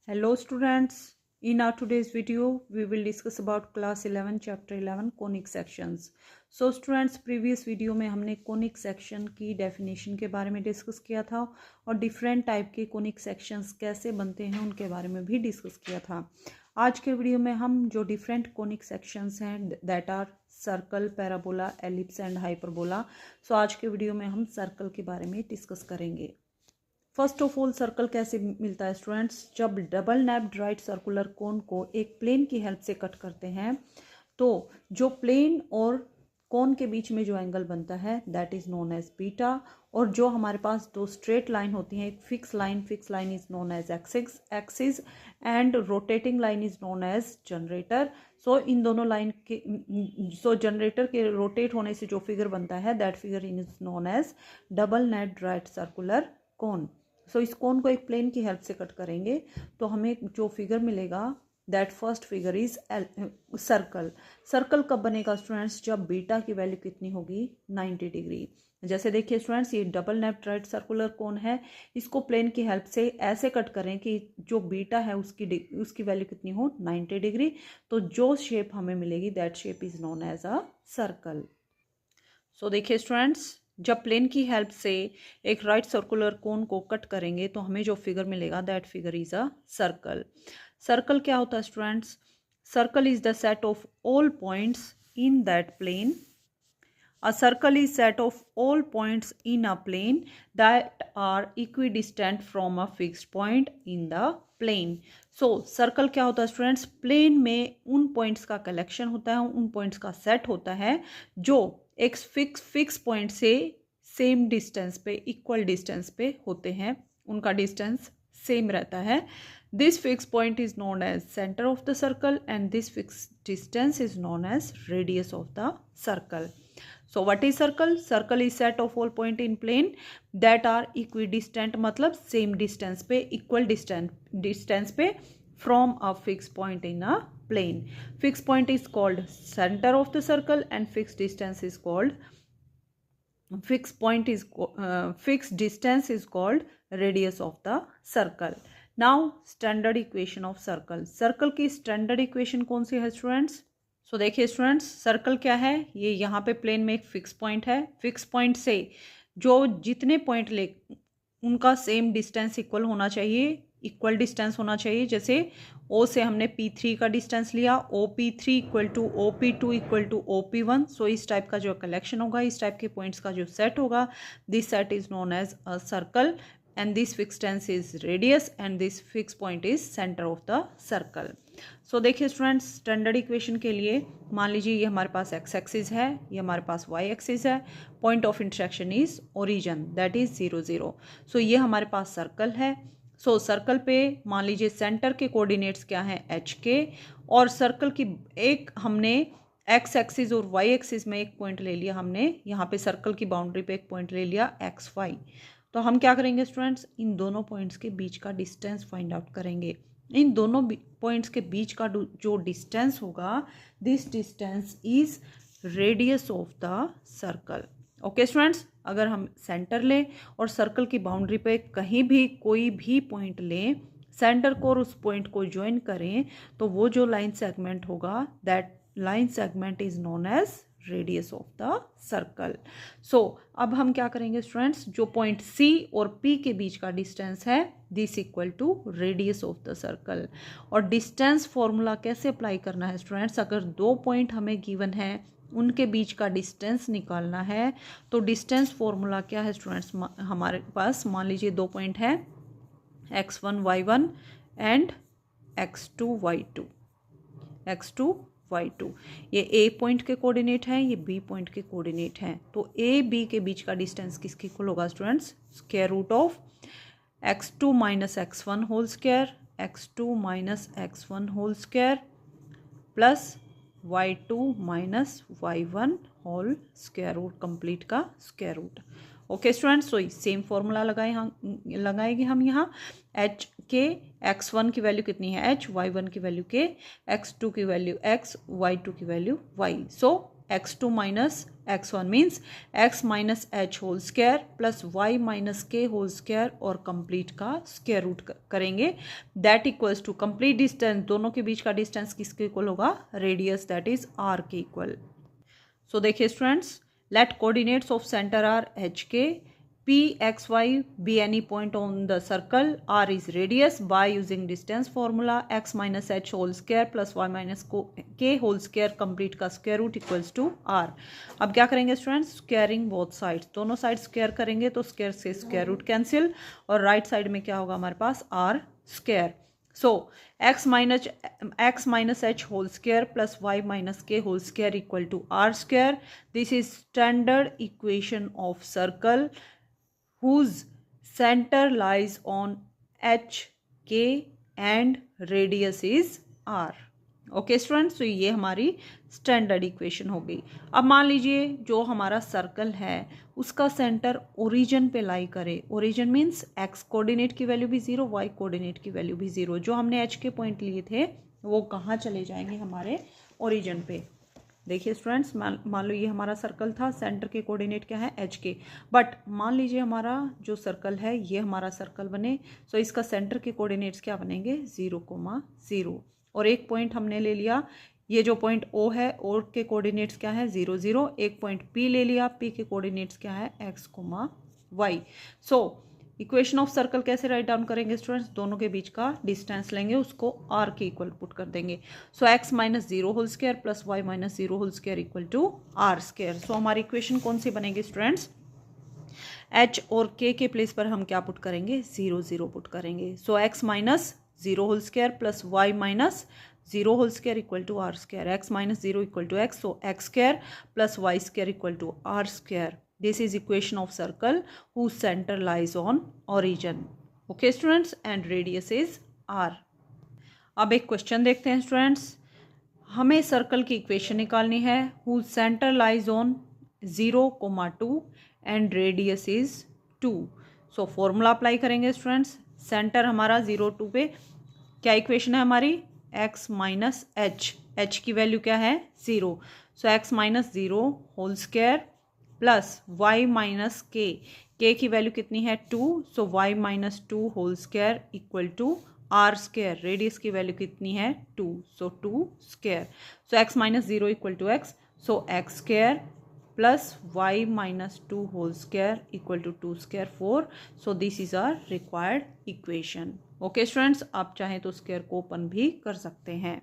Hello students, in our today's video we will discuss about class 11 chapter 11 conic sections. So students, previous video में हमने conic section की definition के बारे में discuss किया था और different type के conic sections कैसे बनते हैं उनके बारे में भी discuss किया था. आज के वीडियो में हम जो different conic sections हैं that are circle, parabola, ellipse and hyperbola. So आज के वीडियो में हम सर्कल के बारे में डिस्कस करेंगे. फर्स्ट ऑफ ऑल, सर्कल कैसे मिलता है स्टूडेंट्स? जब डबल नैप्ड राइट सर्कुलर कोन को एक प्लेन की हेल्प से कट करते हैं तो जो प्लेन और कोन के बीच में जो एंगल बनता है that is known as beta. और जो हमारे पास दो स्ट्रेट लाइन होती हैं, एक fix line is known as axis and rotating line is known as generator. So इन दोनों लाइन के जनरेटर के रोटेट होने से जो फिगर बनता है that figure is known as double naped right circular cone. So इस कोन को एक प्लेन की हेल्प से कट करेंगे तो हमें जो फिगर मिलेगा that first figure is circle. Circle कब बनेगा स्टूडेंट्स? जब बीटा की वैल्यू कितनी होगी? 90 डिग्री. जैसे देखिए स्टूडेंट्स, ये डबल नेप्ड राइट सर्कुलर कोन है, इसको प्लेन की हेल्प से ऐसे कट करें कि जो बीटा है उसकी वैल्यू कितनी हो? 90 डिग्री. तो जो शेप हमें मिलेगी that shape is known as a circle. So देखिए स्टूडेंट्स, जब प्लेन की हेल्प से एक राइट सर्कुलर कोन को कट करेंगे तो हमें जो फिगर मिलेगा that figure is a circle. Circle क्या होता है students? Circle is the set of all points in that plane. A circle is set of all points in a plane that are equidistant from a fixed point in the plane. So circle क्या होता है students? Plane में उन points का collection होता है, उन points का सेट होता है जो एक फिक्स पॉइंट से सेम डिस्टेंस पे, इक्वल डिस्टेंस पे होते हैं, उनका डिस्टेंस सेम रहता है. This fixed point is known as center of the circle and this fixed distance is known as radius of the circle. So what is circle? Circle is set of all point in plane that are equidistant, मतलब same distance पे, equal distance पे from a fixed point in a plane. Fixed point is called center of the circle and fixed distance is called fixed distance is called radius of the circle. Now standard equation of circle. Circle की standard equation कौन सी है students? सो देखिए students, circle क्या है? ये यहाँ पे plane में एक फिक्स पॉइंट है. फिक्स पॉइंट से जो जितने पॉइंट ले उनका सेम डिस्टेंस इक्वल होना चाहिए, इक्वल डिस्टेंस होना चाहिए. जैसे O से हमने P3 का डिस्टेंस लिया, OP3 equal to OP2 equal to OP1. So इस टाइप का जो कलेक्शन होगा, इस टाइप के पॉइंट्स का जो सेट होगा, this set is known as a circle and this fixed distance is radius and this fixed point is center of the circle. So देखिए स्टूडेंट्स, स्टैंडर्ड इक्वेशन के लिए मान लीजिए ये हमारे पास x एक्सिस है, ये हमारे पास y एक्सिस है, point of intersection is origin that is 0 0. सो ये हमारे पास सर्कल है. सो सर्कल पे मान लीजिए सेंटर के कोऑर्डिनेट्स क्या हैं? h के. और सर्कल की एक हमने x एक्सिस और y एक्सिस में एक पॉइंट ले लिया, हमने यहाँ पे सर्कल की बाउंड्री पे एक पॉइंट ले लिया xy. तो हम क्या करेंगे स्टूडेंट्स? इन दोनों पॉइंट्स के बीच का डिस्टेंस फाइंड आउट करेंगे. इन दोनों पॉइंट्स के बीच का जो डिस्टेंस होगा this distance is radius of the circle. Okay students, अगर हम सेंटर लें और सर्कल की बाउंड्री पे कहीं भी कोई भी पॉइंट लें, सेंटर को और उस पॉइंट को ज्वाइन करें तो वो जो लाइन सेगमेंट होगा that line segment is known as radius of the circle. So अब हम क्या करेंगे स्टूडेंट्स? जो पॉइंट C और P के बीच का डिस्टेंस है this equal to radius of the circle. और डिस्टेंस फॉर्मूला कैसे अप्लाई करना है स्टूडेंट्स? अगर दो पॉइंट हमें गिवन है, उनके बीच का डिस्टेंस निकालना है तो डिस्टेंस फॉर्मूला क्या है स्टूडेंट्स? हमारे पास मान लीजिए दो पॉइंट है x1 y1 and x2 y2. ये A पॉइंट के कोऑर्डिनेट हैं, ये B पॉइंट के कोऑर्डिनेट हैं. तो A B के बीच का डिस्टेंस किसके इक्वल होगा students? Square root of x2 minus x1 whole square, x2 minus x1 whole square plus y2 minus y1 whole square root, complete का स्क्वायर रूट. ओके स्टूडेंट्स, तो same formula लगाएंगे हम यहाँ. h के x1 की value कितनी है? h, y1 की वैल्यू k, x2 की वैल्यू x, y2 की value y. So x2 minus x1 means x minus H whole square plus y minus K whole square और कंप्लीट का स्क्वायर रूट करेंगे। That equals to complete distance, दोनों के बीच का distance किसके इक्वल होगा? रेडियस दैट इज r के इक्वल। सो देखिए students, let coordinates of centre are H K, P, X, Y be any point on the circle, R is radius. By using distance formula, x minus h whole square plus y minus k whole square complete का square root equals to R. अब क्या करेंगे students? Squaring both sides, दोनों side square करेंगे तो square से square root cancel और right side में क्या होगा हमारे पास? R square. So x minus h whole square plus y minus k whole square equal to R square. This is standard equation of circle whose center lies on h, k and radius is r. Okay students, तो ये हमारी standard equation हो गई। अब मान लीजिए जो हमारा सर्कल है उसका सेंटर ओरिजिन पे लाई करे। ओरिजिन मीन्स एक्स कोऑर्डिनेट की वैल्यू भी ज़ीरो, वाई कोऑर्डिनेट की वैल्यू भी ज़ीरो। जो हमने एच के पॉइंट लिए थे वो कहाँ चले जाएंगे? हमारे ओरिजिन पे। देखिए स्टूडेंट्स, मान लो ये हमारा सर्कल था, सेंटर के कोऑर्डिनेट क्या है? एच के। बट मान लीजिए हमारा जो सर्कल है ये हमारा सर्कल बने, सो इसका सेंटर के कोऑर्डिनेट्स क्या बनेंगे? 0,0। और एक पॉइंट हमने ले लिया, ये जो पॉइंट O है, O के कोऑर्डिनेट्स क्या है? 0, 0। एक पॉइंट P ले लिया, P के कोऑर्डिनेट्स क्या है? x, y। So equation of circle कैसे राइट डाउन करेंगे स्टूडेंट्स? दोनों के बीच का डिस्टेंस लेंगे, उसको r के इक्वल पुट कर देंगे। So x minus 0 whole square plus y minus 0 whole square equal to r square. So हमारी इक्वेशन कौन सी बनेगी स्टूडेंट्स? h और k के प्लेस पर हम क्या पुट करेंगे? 0, 0 पुट करेंगे। So x minus 0 whole square plus y minus 0 whole square equal to r square. x minus 0 equal to x, so x square plus y square equal to r स्क्वायर। This is equation of circle whose center lies on origin. Okay students, and radius is r. अब एक question देखते हैं students. हमें circle की equation निकालनी है whose center lies on 0,2 and radius is 2. So formula apply करेंगे स्टूडेंट्स। सेंटर हमारा 0, 2 पे, क्या इक्वेशन है हमारी? x माइनस एच, एच की वैल्यू क्या है? 0। So x minus 0 whole square plus y minus K, K की वैल्यू कितनी है? 2। So y minus 2 whole square equal to r square. Radius की वैल्यू कितनी है? 2। So 2 square. So x minus 0 equal to x, so x square plus y minus 2 whole square equal to 2 square 4। So this is our required equation. Okay students, आप चाहें तो square को open भी कर सकते हैं।